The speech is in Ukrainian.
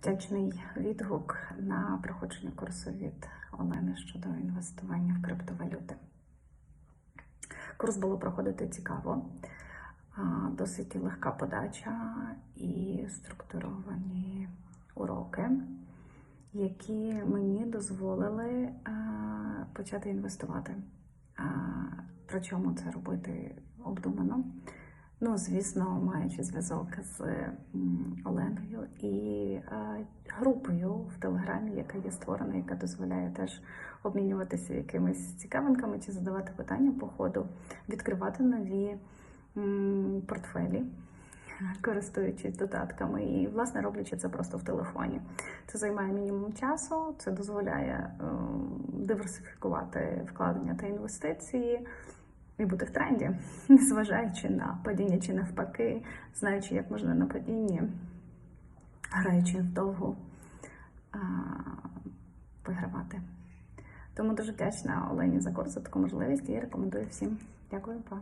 Вдячний відгук на проходження курсу від Олени щодо інвестування в криптовалюти. Курс було проходити цікаво, досить легка подача і структуровані уроки, які мені дозволили почати інвестувати. Причому це робити обдумано. Ну, звісно, маючи зв'язок з Оленою і групою в Телеграмі, яка є створена, яка дозволяє теж обмінюватися якимись цікавинками чи задавати питання по ходу, відкривати нові портфелі, користуючись додатками і, власне, роблячи це просто в телефоні. Це займає мінімум часу, це дозволяє диверсифікувати вкладення та інвестиції, і бути в тренді, незважаючи на падіння чи навпаки, знаючи, як можна на падінні, граючи вдовго, вигравати. Тому дуже вдячна Олені за курс, за таку можливість і рекомендую всім. Дякую, па!